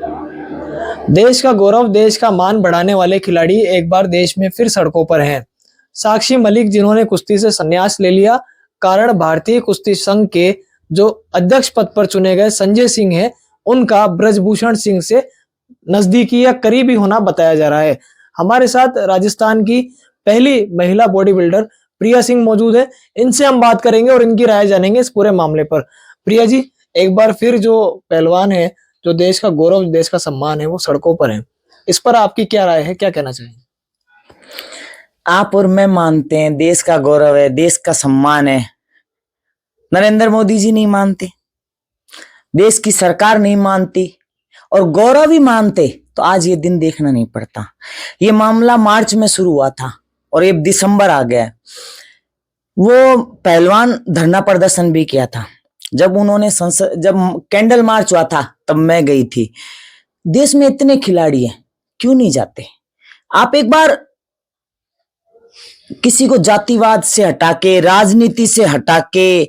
देश का गौरव, देश का मान बढ़ाने वाले खिलाड़ी एक बार देश में फिर सड़कों पर हैं। साक्षी मलिक, जिन्होंने कुश्ती से संन्यास ले लिया, कारण भारतीय कुश्ती संघ के जो अध्यक्ष पद पर चुने गए संजय सिंह हैं, उनका ब्रजभूषण सिंह से नजदीकी या करीबी होना बताया जा रहा है। हमारे साथ राजस्थान की पहली महिला बॉडी बिल्डर प्रिया सिंह मौजूद है। इनसे हम बात करेंगे और इनकी राय जानेंगे इस पूरे मामले पर। प्रिया जी, एक बार फिर जो पहलवान है, जो देश का गौरव, देश का सम्मान है, वो सड़कों पर है। इस पर आपकी क्या राय है, क्या कहना चाहिए? आप और मैं मानते हैं देश का गौरव है, देश का सम्मान है। नरेंद्र मोदी जी नहीं मानते, देश की सरकार नहीं मानती, और गौरव ही मानते तो आज ये दिन देखना नहीं पड़ता। ये मामला मार्च में शुरू हुआ था और ये दिसंबर आ गया। वो पहलवान धरना प्रदर्शन भी किया था। जब उन्होंने जब कैंडल मार्च हुआ था तब मैं गई थी। देश में इतने खिलाड़ी हैं, क्यों नहीं जाते? आप एक बार किसी को जातिवाद से हटा के, राजनीति से हटा के,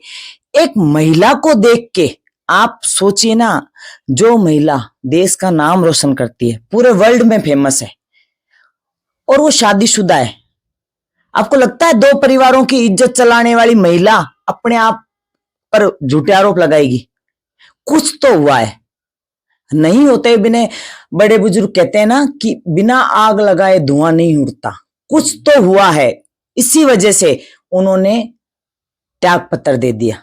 एक महिला को देख के आप सोचिए ना, जो महिला देश का नाम रोशन करती है, पूरे वर्ल्ड में फेमस है, और वो शादीशुदा है। आपको लगता है दो परिवारों की इज्जत चलाने वाली महिला अपने आप पर झूठे आरोप लगाएगी? कुछ तो हुआ है। नहीं होते बिना, बड़े बुजुर्ग कहते हैं ना कि बिना आग लगाए धुआं नहीं उड़ता। कुछ तो हुआ है, इसी वजह से उन्होंने त्याग पत्र दे दिया।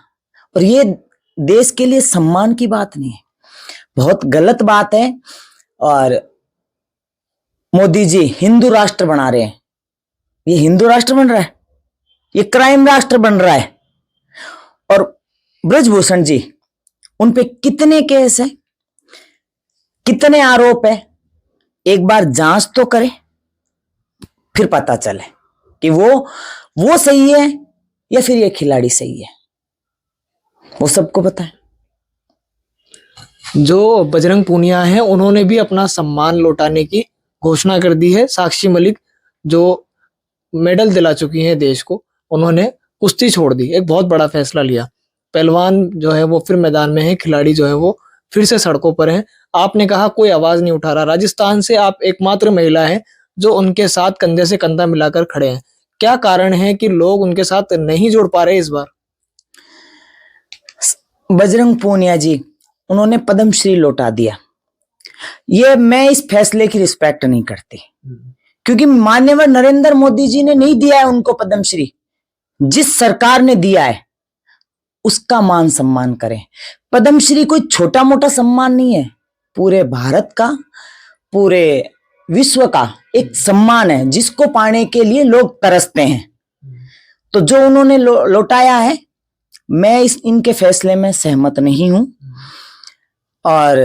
और ये देश के लिए सम्मान की बात नहीं है, बहुत गलत बात है। और मोदी जी हिंदू राष्ट्र बना रहे हैं। ये हिंदू राष्ट्र बन रहा है, ये क्राइम राष्ट्र बन रहा है। और ब्रजभूषण जी, उन पे कितने केस है, कितने आरोप है? एक बार जांच तो करें, फिर पता चले कि वो सही है या फिर ये खिलाड़ी सही है। वो सबको पता है। जो बजरंग पूनिया है, उन्होंने भी अपना सम्मान लौटाने की घोषणा कर दी है। साक्षी मलिक, जो मेडल दिला चुकी हैं देश को, उन्होंने कुश्ती छोड़ दी, एक बहुत बड़ा फैसला लिया। पहलवान जो है वो फिर मैदान में है, खिलाड़ी जो है वो फिर से सड़कों पर हैं। आपने कहा कोई आवाज नहीं उठा रहा। राजस्थान से आप एकमात्र महिला हैं जो उनके साथ कंधे से कंधा मिलाकर खड़े हैं। क्या कारण है कि लोग उनके साथ नहीं जुड़ पा रहे इस बार? बजरंग पूनिया जी, उन्होंने पद्मश्री लौटा दिया। ये मैं इस फैसले की रिस्पेक्ट नहीं करती, क्योंकि माननीय नरेंद्र मोदी जी ने नहीं दिया है उनको पद्मश्री। जिस सरकार ने दिया है उसका मान सम्मान करें। पद्मश्री कोई छोटा मोटा सम्मान नहीं है, पूरे भारत का, पूरे विश्व का एक सम्मान है, जिसको पाने के लिए लोग तरसते हैं। तो जो उन्होंने लौटाया है, मैं इनके फैसले में सहमत नहीं हूं। और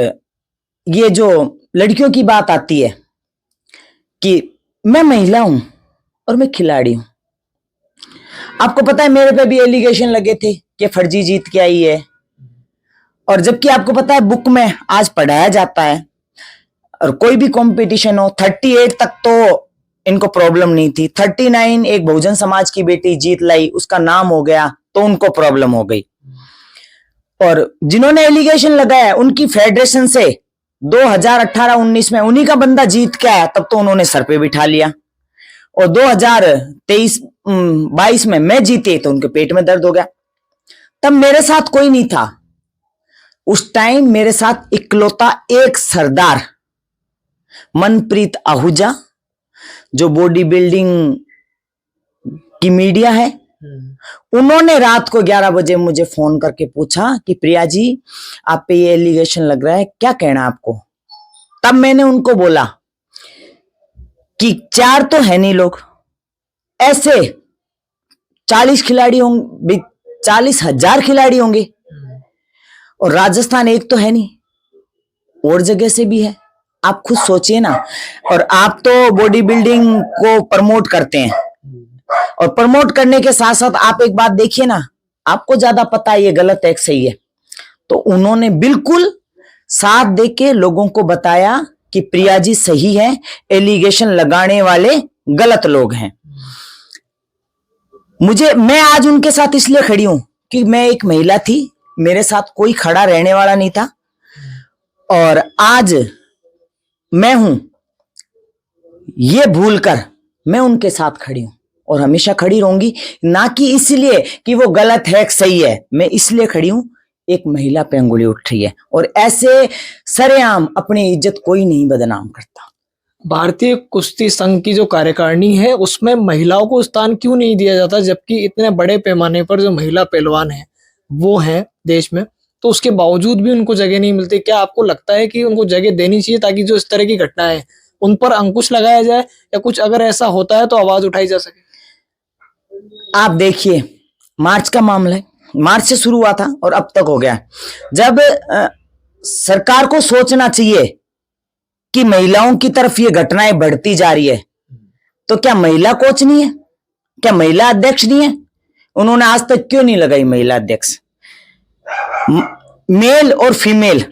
ये जो लड़कियों की बात आती है कि मैं महिला हूं और मैं खिलाड़ी हूं, आपको पता है मेरे पे भी एलिगेशन लगे थे कि फर्जी जीत के आई है। और जबकि आपको पता है बुक में आज पढ़ाया जाता है, और कोई भी कंपटीशन हो, 38 तक तो इनको प्रॉब्लम नहीं थी। 39 एक बहुजन समाज की बेटी जीत लाई, उसका नाम हो गया, तो उनको प्रॉब्लम हो गई। और जिन्होंने एलिगेशन लगाया उनकी फेडरेशन से 2018-19 में उन्हीं का बंदा जीत के आया, तब तो उन्होंने सर पे बिठा लिया। और 2023-22 में मैं जीते तो उनके पेट में दर्द हो गया। तब मेरे साथ कोई नहीं था। उस टाइम मेरे साथ इकलौता एक सरदार मनप्रीत आहूजा, जो बॉडी बिल्डिंग की मीडिया है, उन्होंने रात को 11 बजे मुझे फोन करके पूछा कि प्रिया जी, आप पे ये एलिगेशन लग रहा है, क्या कहना आपको? तब मैंने उनको बोला कि 4 तो है नहीं लोग, ऐसे 40 खिलाड़ी होंगे, 40,000 खिलाड़ी होंगे, और राजस्थान एक तो है नहीं, और जगह से भी है। आप खुद सोचिए ना। और आप तो बॉडी बिल्डिंग को प्रमोट करते हैं, और प्रमोट करने के साथ साथ आप एक बात देखिए ना, आपको ज्यादा पता है ये गलत है कि सही है। तो उन्होंने बिल्कुल साथ देके लोगों को बताया कि प्रिया जी सही है, एलिगेशन लगाने वाले गलत लोग हैं। मैं आज उनके साथ इसलिए खड़ी हूं कि मैं एक महिला थी, मेरे साथ कोई खड़ा रहने वाला नहीं था। और आज मैं हूं, ये भूलकर मैं उनके साथ खड़ी हूं और हमेशा खड़ी रहूंगी। ना कि इसलिए कि वो गलत है सही है, मैं इसलिए खड़ी हूं, एक महिला पे अंगुली उठ रही है और ऐसे सरेआम अपनी इज्जत कोई नहीं बदनाम करता। भारतीय कुश्ती संघ की जो कार्यकारिणी है उसमें महिलाओं को स्थान क्यों नहीं दिया जाता, जबकि इतने बड़े पैमाने पर जो महिला पहलवान हैं वो हैं देश में, तो उसके बावजूद भी उनको जगह नहीं मिलती। क्या आपको लगता है कि उनको जगह देनी चाहिए ताकि जो इस तरह की घटनाएं हैं उन पर अंकुश लगाया जाए, या कुछ अगर ऐसा होता है तो आवाज उठाई जा सके? आप देखिए, मार्च का मामला है, मार्च से शुरू हुआ था और अब तक हो गया। जब सरकार को सोचना चाहिए कि महिलाओं की तरफ ये घटनाएं बढ़ती जा रही है, तो क्या महिला कोच नहीं है, क्या महिला अध्यक्ष नहीं है? उन्होंने आज तक क्यों नहीं लगाई महिला अध्यक्ष? मेल और फीमेल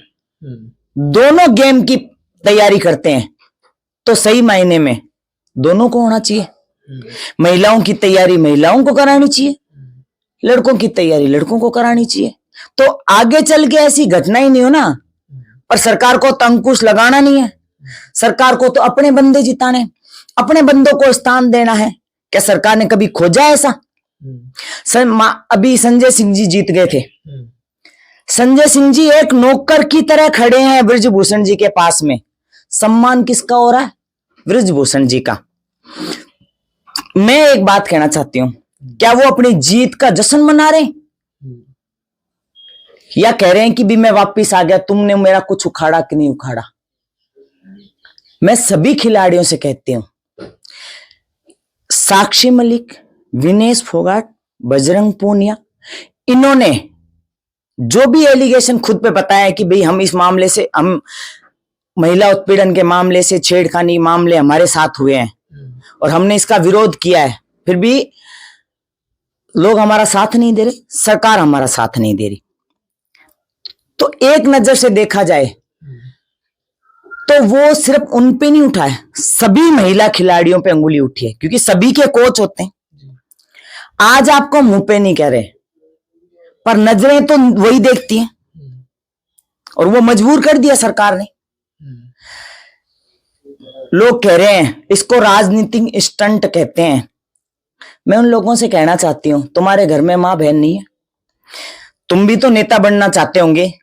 दोनों गेम की तैयारी करते हैं, तो सही मायने में दोनों को होना चाहिए। महिलाओं की तैयारी महिलाओं को करानी चाहिए, लड़कों की तैयारी लड़कों को करानी चाहिए, तो आगे चल के ऐसी घटना ही नहीं हो ना। पर सरकार को तो अंकुश लगाना नहीं है, सरकार को तो अपने बंदे जिताने, अपने बंदों को स्थान देना है। क्या सरकार ने कभी खोजा ऐसा? अभी संजय सिंह जी जीत गए थे। संजय सिंह जी एक नौकर की तरह खड़े हैं बृजभूषण जी के पास में। सम्मान किसका हो रहा है? बृजभूषण जी का। मैं एक बात कहना चाहती हूं, क्या वो अपनी जीत का जश्न मना रहे हैं, या कह रहे हैं कि भी मैं वापिस आ गया, तुमने मेरा कुछ उखाड़ा कि नहीं उखाड़ा? मैं सभी खिलाड़ियों से कहती हूं, साक्षी मलिक, विनेश फोगाट, बजरंग पूनिया, इन्होंने जो भी एलिगेशन खुद पे बताया है कि भाई हम इस मामले से, हम महिला उत्पीड़न के मामले से, छेड़खानी मामले हमारे साथ हुए हैं और हमने इसका विरोध किया है, फिर भी लोग हमारा साथ नहीं दे रहे, सरकार हमारा साथ नहीं दे रही। तो एक नजर से देखा जाए तो वो सिर्फ उन पे नहीं उठा है, सभी महिला खिलाड़ियों पे अंगुली उठी है, क्योंकि सभी के कोच होते हैं। आज आपको मुंह पे नहीं कह रहे, पर नजरें तो वही देखती हैं, और वो मजबूर कर दिया सरकार ने। लोग कह रहे हैं इसको राजनीतिक स्टंट कहते हैं। मैं उन लोगों से कहना चाहती हूं, तुम्हारे घर में मां बहन नहीं है? तुम भी तो नेता बनना चाहते होंगे,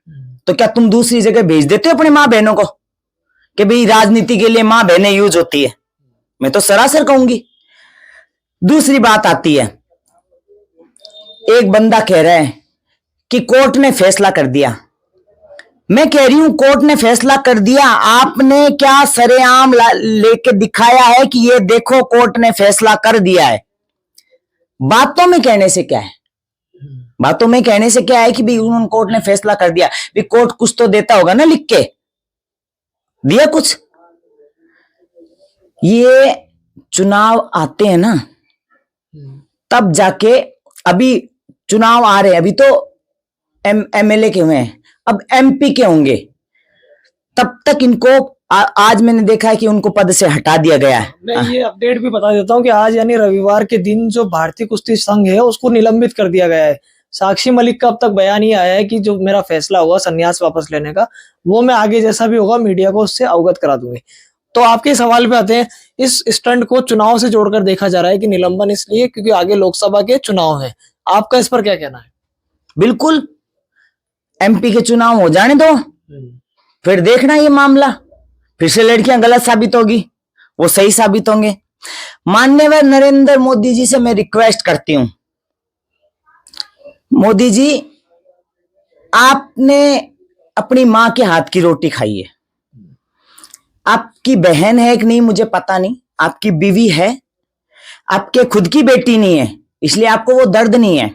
तो क्या तुम दूसरी जगह भेज देते हो अपनी मां बहनों को कि भाई राजनीति के लिए मां बहनें यूज होती है? मैं तो सरासर कहूंगी। दूसरी बात आती है, एक बंदा कह रहा है कि कोर्ट ने फैसला कर दिया। मैं कह रही हूं कोर्ट ने फैसला कर दिया, आपने क्या सरेआम लेके दिखाया है कि ये देखो कोर्ट ने फैसला कर दिया है? बातों में कहने से क्या है? बातों में कहने से क्या है कि भाई उन्होंने, कोर्ट ने फैसला कर दिया, भी कोर्ट कुछ तो देता होगा ना, लिख के दिया कुछ? ये चुनाव आते हैं ना तब जाके, अभी चुनाव आ रहे हैं, अभी तो एमएलए के हुए हैं, अब एमपी के होंगे, तब तक इनको आज मैंने देखा है कि उनको पद से हटा दिया गया है। मैं ये अपडेट भी बता देता हूं कि आज यानी रविवार के दिन जो भारतीय कुश्ती संघ है उसको निलंबित कर दिया गया है। साक्षी मलिक का अब तक बयान ही आया है कि जो मेरा फैसला होगा संन्यास वापस लेने का, वो मैं आगे जैसा भी होगा मीडिया को उससे अवगत करा दूंगी। तो आपके सवाल पे आते हैं, इस स्टंट को चुनाव से जोड़कर देखा जा रहा है कि निलंबन इसलिए क्योंकि आगे लोकसभा के चुनाव है। आपका इस पर क्या कहना है? बिल्कुल, एमपी के चुनाव हो जाने दो, फिर देखना ये मामला, फिर से लड़कियां गलत साबित होगी, वो सही साबित होंगे। माननीय नरेंद्र मोदी जी से मैं रिक्वेस्ट करती हूं, मोदी जी आपने अपनी मां के हाथ की रोटी खाई है। आपकी बहन है कि नहीं मुझे पता नहीं, आपकी बीवी है, आपके खुद की बेटी नहीं है, इसलिए आपको वो दर्द नहीं है।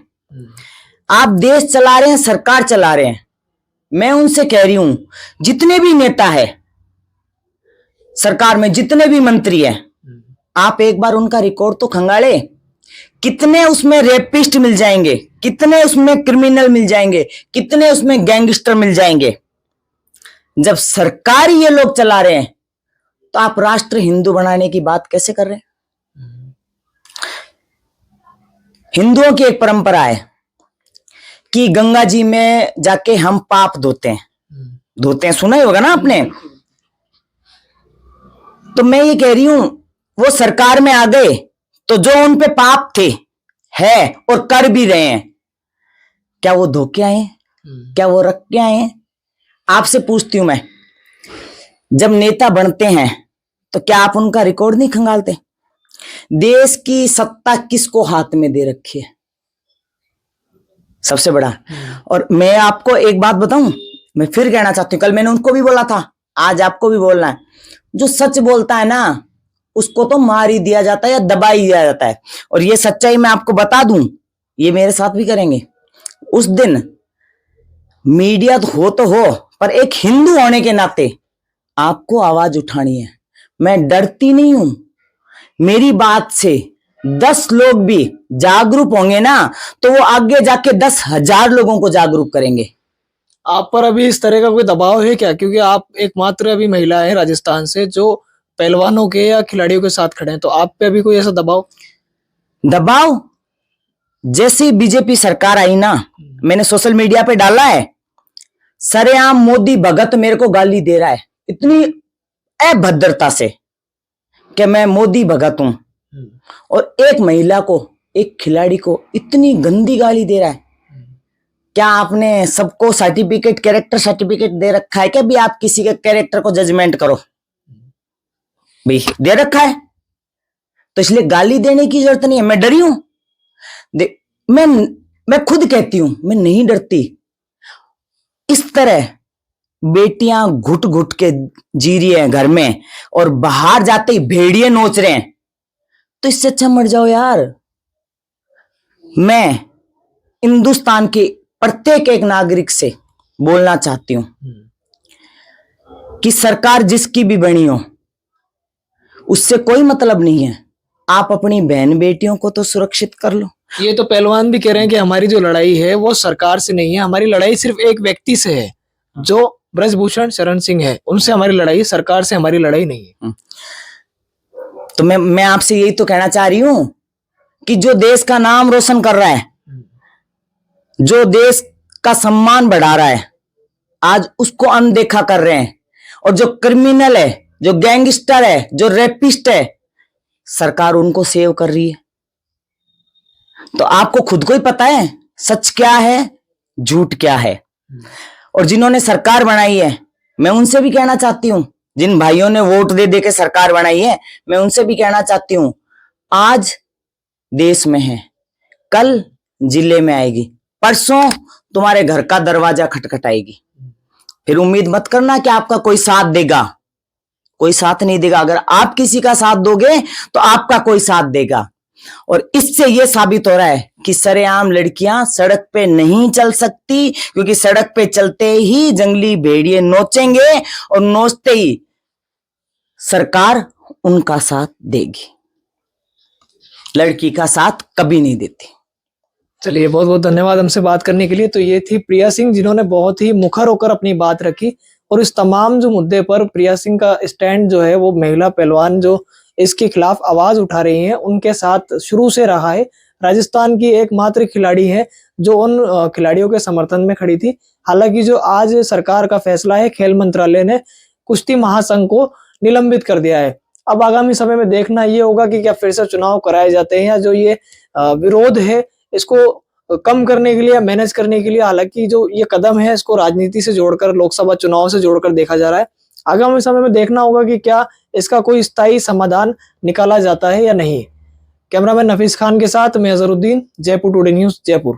आप देश चला रहे हैं, सरकार चला रहे हैं। मैं उनसे कह रही हूं, जितने भी नेता है सरकार में, जितने भी मंत्री हैं, आप एक बार उनका रिकॉर्ड तो खंगाले। कितने उसमें रेपिस्ट मिल जाएंगे, कितने उसमें क्रिमिनल मिल जाएंगे, कितने उसमें गैंगस्टर मिल जाएंगे। जब सरकार ये लोग चला रहे हैं तो आप राष्ट्र हिंदू बनाने की बात कैसे कर रहे हैं? हिंदुओं की एक परंपरा है कि गंगा जी में जाके हम पाप धोते हैं, सुना ही होगा ना आपने। तो मैं ये कह रही हूं, वो सरकार में आ गए तो जो उन पे पाप थे, है और कर भी रहे हैं, क्या वो धोखे आए हैं? क्या वो रख के आए हैं? आपसे पूछती हूं मैं, जब नेता बनते हैं तो क्या आप उनका रिकॉर्ड नहीं खंगालते? देश की सत्ता किसको हाथ में दे रखी है? सबसे बड़ा। और मैं आपको एक बात बताऊं, मैं फिर कहना चाहती हूं, कल मैंने उनको भी बोला था, आज आपको भी बोलना है, जो सच बोलता है ना उसको तो मार ही दिया जाता है या दबा ही दिया जाता है। और ये सच्चाई मैं आपको बता दूं, ये मेरे साथ भी करेंगे। उस दिन मीडिया तो हो, पर एक हिंदू होने के नाते आपको आवाज उठानी है। मैं डरती नहीं हूं, मेरी बात से 10 लोग भी जागरूक होंगे ना तो वो आगे जाके 10,000 लोगों को जागरूक करेंगे। आप पर अभी इस तरह का कोई दबाव है क्या, क्योंकि आप एकमात्र अभी महिला है राजस्थान से जो पहलवानों के या खिलाड़ियों के साथ खड़े हैं, तो आप पे अभी कोई ऐसा दबाव जैसे बीजेपी सरकार आई ना, मैंने सोशल मीडिया पे डाला है, सरेआम मोदी भगत मेरे को गाली दे रहा है इतनी अभद्रता से कि मैं मोदी भगत हूं, और एक महिला को, एक खिलाड़ी को इतनी गंदी गाली दे रहा है। क्या आपने सबको सर्टिफिकेट, कैरेक्टर सर्टिफिकेट दे रखा है क्या भी आप किसी के कैरेक्टर को जजमेंट करो? भाई दे रखा है तो इसलिए गाली देने की जरूरत नहीं है। मैं डरी हूं? मैं खुद कहती हूं मैं नहीं डरती। इस तरह बेटियां घुट घुट के जी रही है घर में और बाहर जाते ही भेड़िए नोच रहे हैं, तो इससे अच्छा मर जाओ यार। मैं हिंदुस्तान के प्रत्येक एक नागरिक से बोलना चाहती हूं कि सरकार जिसकी भी बनी हो उससे कोई मतलब नहीं है, आप अपनी बहन बेटियों को तो सुरक्षित कर लो। ये तो पहलवान भी कह रहे हैं कि हमारी जो लड़ाई है वो सरकार से नहीं है, हमारी लड़ाई सिर्फ एक व्यक्ति से है जो ब्रजभूषण शरण सिंह है, उनसे हमारी लड़ाई, सरकार से हमारी लड़ाई नहीं है। तो मैं आपसे यही तो कहना चाह रही हूं कि जो देश का नाम रोशन कर रहा है, जो देश का सम्मान बढ़ा रहा है, आज उसको अनदेखा कर रहे हैं। और जो क्रिमिनल है, जो गैंगस्टर है, जो रेपिस्ट है, सरकार उनको सेव कर रही है। तो आपको खुद को ही पता है सच क्या है, झूठ क्या है। और जिन्होंने सरकार बनाई है, मैं उनसे भी कहना चाहती हूं, जिन भाइयों ने वोट दे दे के सरकार बनाई है, मैं उनसे भी कहना चाहती हूं, आज देश में है, कल जिले में आएगी, परसों तुम्हारे घर का दरवाजा खटखटाएगी। फिर उम्मीद मत करना कि आपका कोई साथ देगा, कोई साथ नहीं देगा। अगर आप किसी का साथ दोगे तो आपका कोई साथ देगा। और इससे यह साबित हो रहा है कि सरेआम लड़कियां सड़क पे नहीं चल सकती, क्योंकि सड़क पे चलते ही जंगली भेड़िए नोचेंगे और नोचते ही सरकार उनका साथ देगी, लड़की का साथ कभी नहीं देती। चलिए, बहुत बहुत धन्यवाद हमसे बात करने के लिए। तो ये थी प्रिया सिंह, जिन्होंने बहुत ही मुखर होकर अपनी बात रखी, और इस तमाम जो मुद्दे पर प्रिया सिंह का स्टैंड जो है वो महिला पहलवान जो इसके खिलाफ आवाज उठा रही हैं उनके साथ शुरू से रहा है। राजस्थान की एकमात्र खिलाड़ी है जो उन खिलाड़ियों के समर्थन में खड़ी थी। हालांकि जो आज सरकार का फैसला है, खेल मंत्रालय ने कुश्ती महासंघ को निलंबित कर दिया है। अब आगामी समय में देखना ये होगा कि क्या फिर से चुनाव कराए जाते हैं, या जो ये विरोध है इसको कम करने के लिए, मैनेज करने के लिए, हालांकि जो ये कदम है इसको राजनीति से जोड़कर, लोकसभा चुनाव से जोड़कर देखा जा रहा है। आगामी समय में देखना होगा कि क्या इसका कोई स्थायी समाधान निकाला जाता है या नहीं। कैमरामैन नफीस खान के साथ मैं अजहरुद्दीन, जयपुर टुडे न्यूज़, जयपुर।